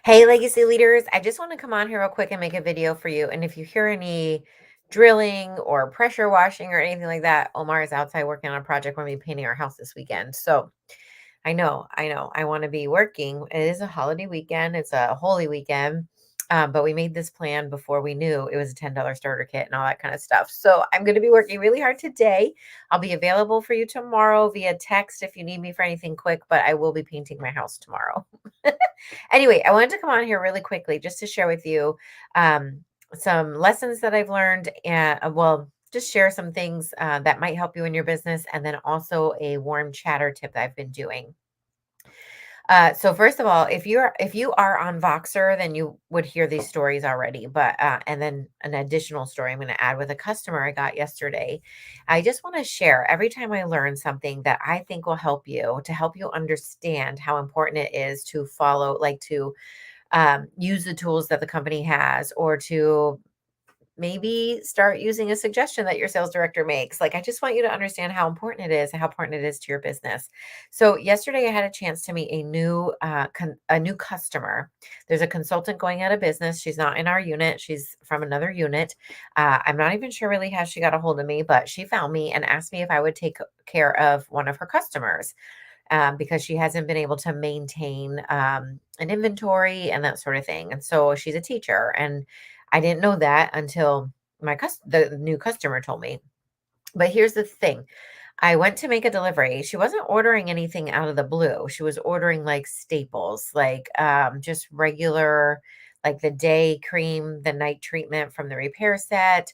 Hey, legacy leaders, I just want to come on here real quick and make a video for you. And if you hear any drilling or pressure washing or anything like that, Omar is outside working on a project. We're going to be painting our house this weekend. So I want to be working. It is a holiday weekend, it's a holy weekend. But we made this plan before we knew it was a $10 starter kit and all that kind of stuff. So I'm going to be working really hard today. I'll be available for you tomorrow via text if you need me for anything quick, but I will be painting my house tomorrow. Anyway, I wanted to come on here really quickly just to share with you um, some lessons that I've learned and, just share some things that might help you in your business, and then also a warm chatter tip that I've been doing. So first of all, if you are on Voxer, then you would hear these stories already. But and then an additional story I'm going to add with a customer I got yesterday. I just want to share every time I learn something that I think will help you to help you understand how important it is to follow, like to use the tools that the company has, or to maybe start using a suggestion that your sales director makes. Like, I just want you to understand how important it is and how important it is to your business. So yesterday I had a chance to meet a new customer. There's a consultant going out of business. She's not in our unit. She's from another unit. I'm not even sure really how she got a hold of me, but she found me and asked me if I would take care of one of her customers. Because she hasn't been able to maintain an inventory and that sort of thing. And so she's a teacher, and I didn't know that until the new customer told me. But here's the thing. I went to make a delivery. She wasn't ordering anything out of the blue. She was ordering like staples, like just regular, like the day cream, the night treatment from the repair set.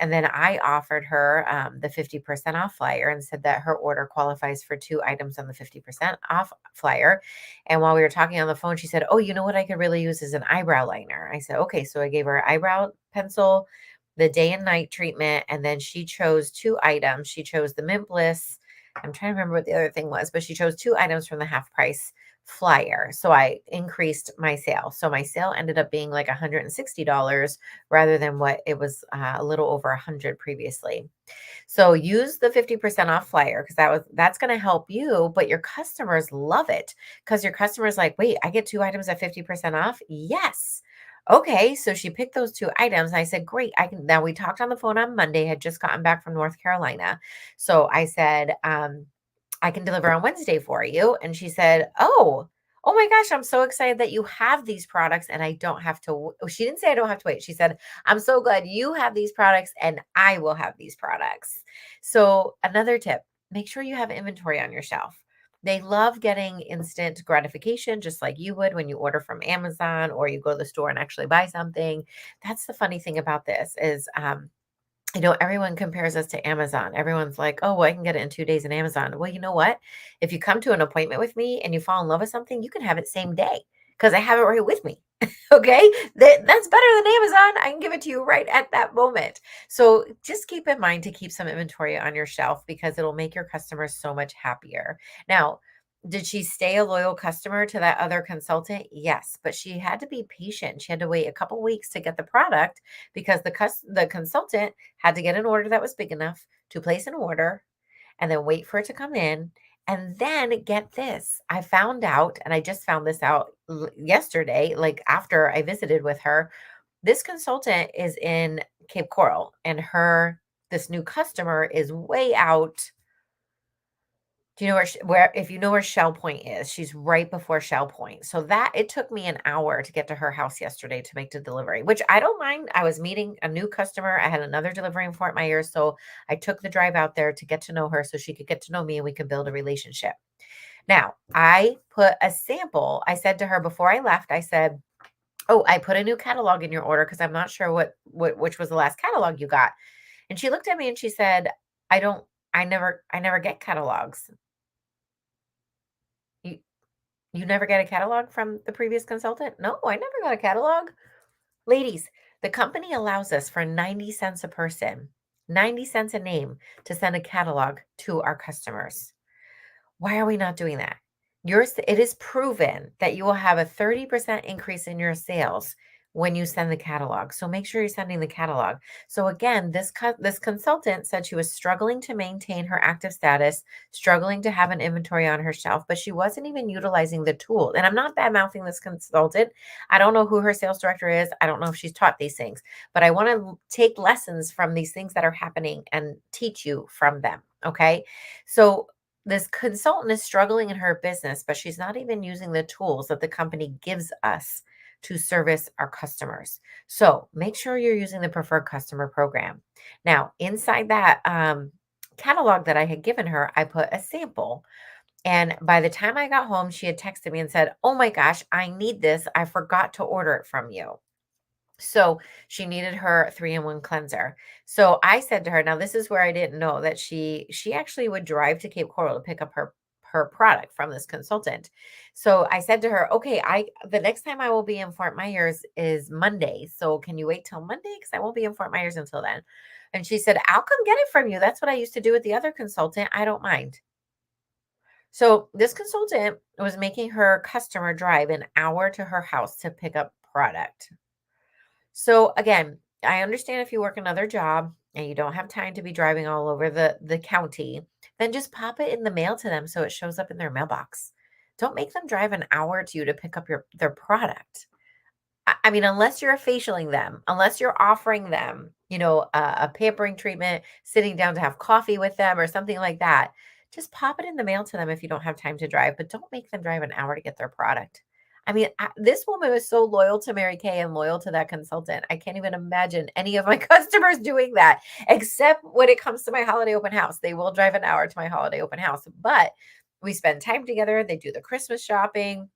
And then I offered her the 50% off flyer and said that her order qualifies for 2 items on the 50% off flyer. And while we were talking on the phone, she said, "Oh, you know what I could really use is an eyebrow liner." I said, "Okay." So I gave her an eyebrow pencil, the day and night treatment, and then she chose 2 items. She chose the Mint Bliss. I'm trying to remember what the other thing was, but she chose 2 items from the half price flyer. So I increased my sale. So my sale ended up being like $160 rather than what it was, a little over 100 previously. So use the 50% off flyer because that's going to help you, but your customers love it because your customers like, "Wait, I get 2 items at 50% off?" Yes. Okay, so she picked those 2 items. And I said, "Great. I can." Now we talked on the phone on Monday, had just gotten back from North Carolina. So I said, "I can deliver on Wednesday for you." And she said, "Oh my gosh, I'm so excited that you have these products and I don't have to." She didn't say I don't have to wait. She said, "I'm so glad you have these products and I will have these products." So, another tip, make sure you have inventory on your shelf. They love getting instant gratification, just like you would when you order from Amazon or you go to the store and actually buy something. That's the funny thing about this is, everyone compares us to Amazon. Everyone's like, "Oh, well, I can get it in 2 days in Amazon." Well, you know what? If you come to an appointment with me and you fall in love with something, you can have it same day because I have it right with me. Okay. That's better than Amazon. I can give it to you right at that moment. So just keep in mind to keep some inventory on your shelf because it'll make your customers so much happier. Now, did she stay a loyal customer to that other consultant? Yes, but she had to be patient. She had to wait a couple weeks to get the product because the consultant had to get an order that was big enough to place an order and then wait for it to come in. And then get this, I found out, and I just found this out yesterday, like after I visited with her. This consultant is in Cape Coral, and this new customer is way out. Do you know where if you know where Shell Point is, she's right before Shell Point. So that it took me an hour to get to her house yesterday to make the delivery, which I don't mind. I was meeting a new customer. I had another delivery in Fort Myers, so I took the drive out there to get to know her so she could get to know me and we could build a relationship. Now, I put a sample. I said to her before I left, I said, "Oh, I put a new catalog in your order because I'm not sure which was the last catalog you got." And she looked at me and she said, "I don't I never get catalogs." You You never get a catalog from the previous consultant? No, I never got a catalog. Ladies, the company allows us for 90 cents a person, 90 cents a name to send a catalog to our customers. Why are we not doing that? It is proven that you will have a 30% increase in your sales when you send the catalog. So make sure you're sending the catalog. So again, this consultant said she was struggling to maintain her active status, struggling to have an inventory on her shelf, but she wasn't even utilizing the tool. And I'm not bad mouthing this consultant. I don't know who her sales director is. I don't know if she's taught these things, but I want to take lessons from these things that are happening and teach you from them. Okay. So this consultant is struggling in her business, but she's not even using the tools that the company gives us to service our customers. So make sure you're using the preferred customer program. Now, inside that catalog that I had given her, I put a sample. And by the time I got home, she had texted me and said, "Oh my gosh, I need this. I forgot to order it from you." So she needed her 3-in-1 cleanser. So I said to her, now this is where I didn't know that she actually would drive to Cape Coral to pick up her product from this consultant. So I said to her, okay, I the next time I will be in Fort Myers is Monday. So can you wait till Monday? Because I won't be in Fort Myers until then. And she said, I'll come get it from you. That's what I used to do with the other consultant. I don't mind. So this consultant was making her customer drive an hour to her house to pick up product. So again, I understand if you work another job and you don't have time to be driving all over the county, then just pop it in the mail to them so it shows up in their mailbox. Don't make them drive an hour to you to pick up their product. I mean, unless you're facialing them, unless you're offering them, a pampering treatment, sitting down to have coffee with them or something like that, just pop it in the mail to them if you don't have time to drive, but don't make them drive an hour to get their product. I mean, this woman was so loyal to Mary Kay and loyal to that consultant. I can't even imagine any of my customers doing that, except when it comes to my holiday open house. They will drive an hour to my holiday open house, but we spend time together. They do the Christmas shopping.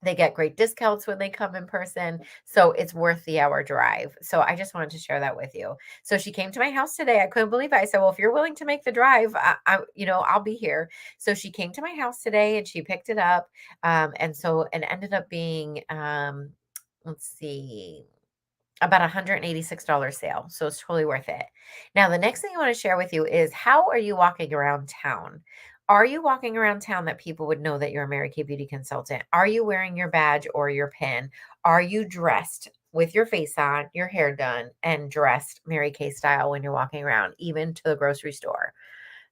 They get great discounts when they come in person. So it's worth the hour drive. So I just wanted to share that with you. So she came to my house today. I couldn't believe it. I said, well, if you're willing to make the drive, I'll be here. So she came to my house today and she picked it up. And so it ended up being, let's see, about $186 sale. So it's totally worth it. Now, the next thing I want to share with you is how are you walking around town? Are you walking around town that people would know that you're a Mary Kay Beauty consultant? Are you wearing your badge or your pin? Are you dressed with your face on, your hair done, and dressed Mary Kay style when you're walking around, even to the grocery store?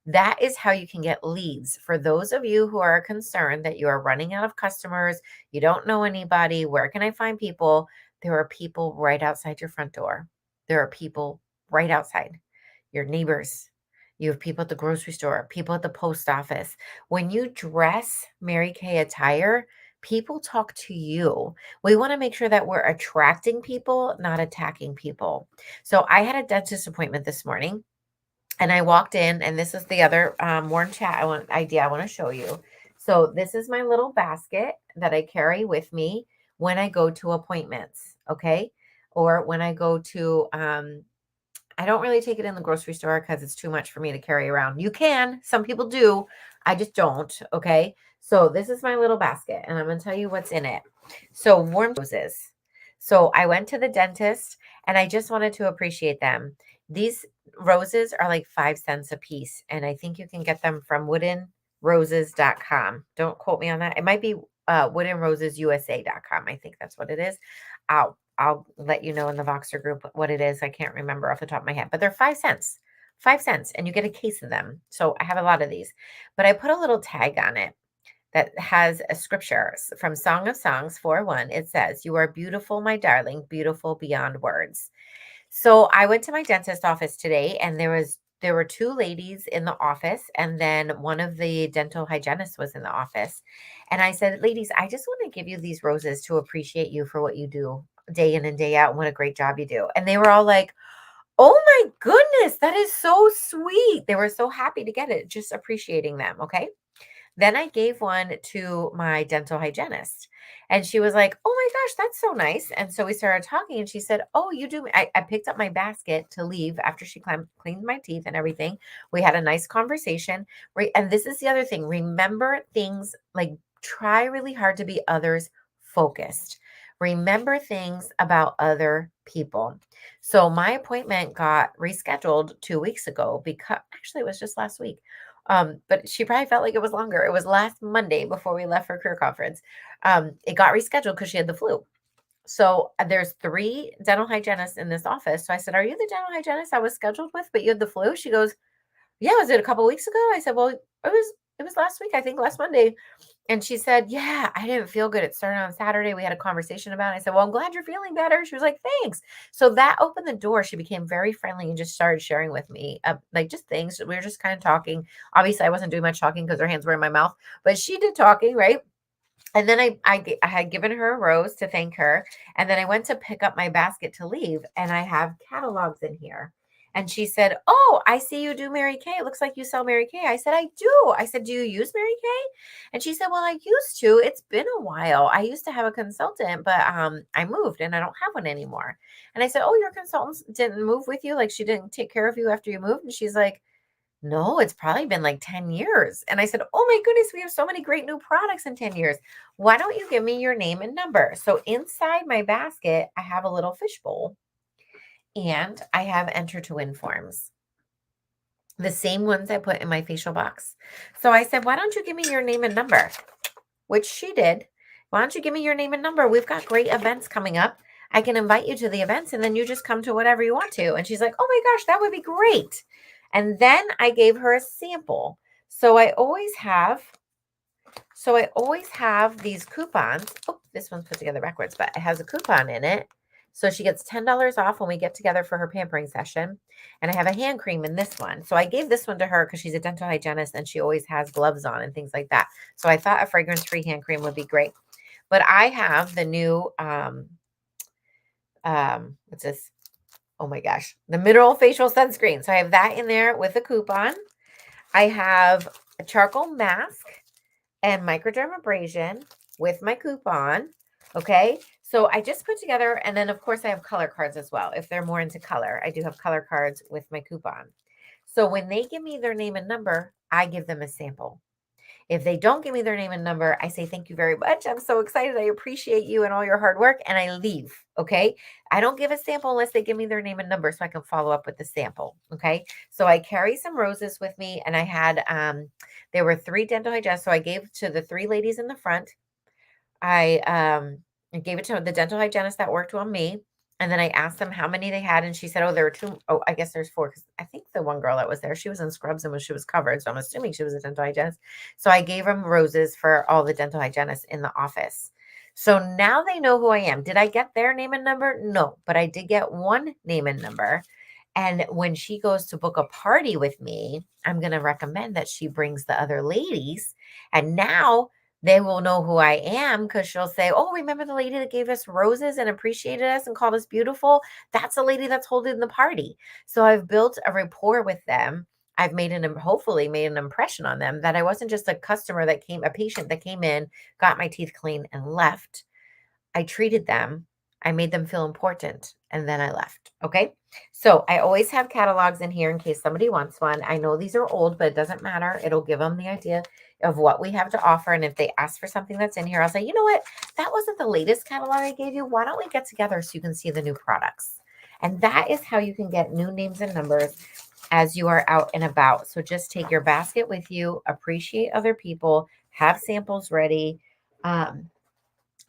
That is how you can get leads. For those of you who are concerned that you are running out of customers, you don't know anybody, where can I find people? There are people right outside your front door. There are people right outside, your neighbors. You have people at the grocery store, people at the post office. When you dress Mary Kay attire, people talk to you. We want to make sure that we're attracting people, not attacking people. So I had a dentist appointment this morning. And I walked in, and this is the other warm chat idea I want to show you. So this is my little basket that I carry with me when I go to appointments, okay? Or when I go to, I don't really take it in the grocery store because it's too much for me to carry around. You can, some people do. I just don't, okay? So this is my little basket, and I'm going to tell you what's in it. So warm roses. So I went to the dentist, and I just wanted to appreciate them. These roses are like 5 cents a piece, and I think you can get them from woodenroses.com. Don't quote me on that. It might be woodenrosesusa.com. I think that's what it is. I'll let you know in the Voxer group what it is. I can't remember off the top of my head, but they're 5 cents. 5 cents, and you get a case of them. So I have a lot of these, but I put a little tag on it that has a scripture from Song of Songs 4:1. It says, "You are beautiful, my darling, beautiful beyond words." So I went to my dentist office today, and there were two ladies in the office, and then one of the dental hygienists was in the office. And I said, "Ladies, I just want to give you these roses to appreciate you for what you do day in and day out and what a great job you do." And they were all like, "Oh my goodness, that is so sweet." They were so happy to get it, just appreciating them. Okay. Then I gave one to my dental hygienist, and she was like, "Oh my gosh, that's so nice." And so we started talking, and she said, "Oh, you do." I picked up my basket to leave after she cleaned my teeth and everything. We had a nice conversation. And this is the other thing, remember things, like try really hard to be others focused. Remember things about other people. So my appointment got rescheduled 2 weeks ago, because actually it was just last week. But she probably felt like it was longer. It was last Monday before we left for career conference. It got rescheduled because she had the flu. So there's 3 dental hygienists in this office. So I said, "Are you the dental hygienist I was scheduled with, but you had the flu?" She goes, "Yeah, was it a couple weeks ago?" I said, "Well, it was last week, I think last Monday." And she said, "Yeah, I didn't feel good. It started on Saturday. We had a conversation about it." I said, "Well, I'm glad you're feeling better." She was like, "Thanks." So that opened the door. She became very friendly and just started sharing with me, like just things. We were just kind of talking. Obviously, I wasn't doing much talking because her hands were in my mouth, but she did talking, right? And then I had given her a rose to thank her, and then I went to pick up my basket to leave, and I have catalogs in here. And she said, "Oh, I see you do Mary Kay. It looks like you sell Mary Kay." I said, "I do." I said, "Do you use Mary Kay?" And she said, "Well, I used to. It's been a while. I used to have a consultant, but I moved and I don't have one anymore." And I said, "Oh, your consultant didn't move with you? Like she didn't take care of you after you moved?" And she's like, "No, it's probably been like 10 years." And I said, "Oh my goodness, we have so many great new products in 10 years. Why don't you give me your name and number?" So inside my basket, I have a little fishbowl and I have enter to win forms, the same ones I put in my facial box. So I said, "Why don't you give me your name and number?" Which she did. "Why don't you give me your name and number? We've got great events coming up. I can invite you to the events and then you just come to whatever you want to." And she's like, "Oh my gosh, that would be great." And then I gave her a sample. So I always have these coupons. Oh, this one's put together backwards, but it has a coupon in it. So she gets $10 off when we get together for her pampering session. And I have a hand cream in this one. So I gave this one to her because she's a dental hygienist and she always has gloves on and things like that. So I thought a fragrance-free hand cream would be great. But I have the new what's this? Oh my gosh, the mineral facial sunscreen. So I have that in there with a coupon. I have a charcoal mask and microdermabrasion with my coupon. Okay. So I just put together, and then of course I have color cards as well. If they're more into color, I do have color cards with my coupon. So when they give me their name and number, I give them a sample. If they don't give me their name and number, I say, "Thank you very much. I'm so excited. I appreciate you and all your hard work." And I leave. Okay. I don't give a sample unless they give me their name and number so I can follow up with the sample. Okay. So I carry some roses with me, and I had, there were 3 dental hygienists. So I gave to the 3 ladies in the front. I gave it to the dental hygienist that worked on me. And then I asked them how many they had. And she said, "Oh, there were 2. Oh, I guess there's 4." Cause I think the one girl that was there, she was in scrubs and she was covered. So I'm assuming she was a dental hygienist. So I gave them roses for all the dental hygienists in the office. So now they know who I am. Did I get their name and number? No, but I did get one name and number. And when she goes to book a party with me, I'm going to recommend that she brings the other ladies. And now they will know who I am because she'll say, "Oh, remember the lady that gave us roses and appreciated us and called us beautiful? That's the lady that's holding the party." So I've built a rapport with them. I've hopefully made an impression on them that I wasn't just a patient that came in, got my teeth clean and left. I treated them, I made them feel important, and then I left. Okay. So I always have catalogs in here in case somebody wants one. I know these are old, but it doesn't matter. It'll give them the idea of what we have to offer. And if they ask for something that's in here, I'll say, "You know what? That wasn't the latest catalog I gave you. Why don't we get together so you can see the new products?" And that is how you can get new names and numbers as you are out and about. So just take your basket with you, appreciate other people, have samples ready. Um,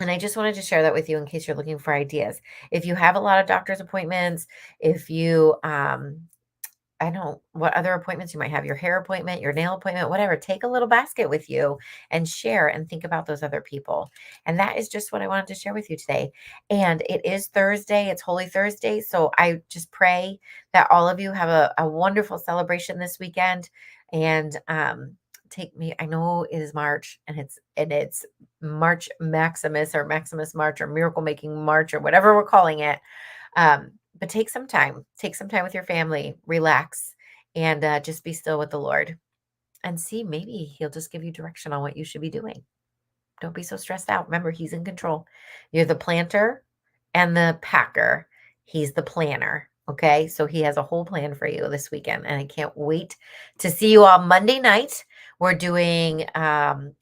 and I just wanted to share that with you in case you're looking for ideas. If you have a lot of doctor's appointments, if you, I don't know what other appointments you might have, your hair appointment, your nail appointment, whatever, take a little basket with you and share and think about those other people. And that is just what I wanted to share with you today. And it is Thursday, it's Holy Thursday. So I just pray that all of you have a wonderful celebration this weekend. And, take me, I know it is March and it's March Maximus or Maximus March or Miracle Making March or whatever we're calling it. But take some time with your family, relax, and just be still with the Lord and see, maybe He'll just give you direction on what you should be doing. Don't be so stressed out. Remember, He's in control. You're the planter and the packer. He's the planner. Okay. So He has a whole plan for you this weekend. And I can't wait to see you all Monday night. We're doing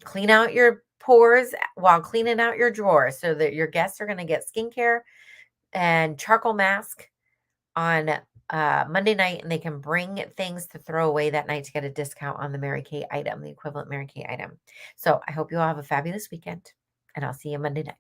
clean out your pores while cleaning out your drawers so that your guests are going to get skincare and charcoal mask on Monday night, and they can bring things to throw away that night to get a discount on the Mary Kay item, the equivalent Mary Kay item. So I hope you all have a fabulous weekend, and I'll see you Monday night.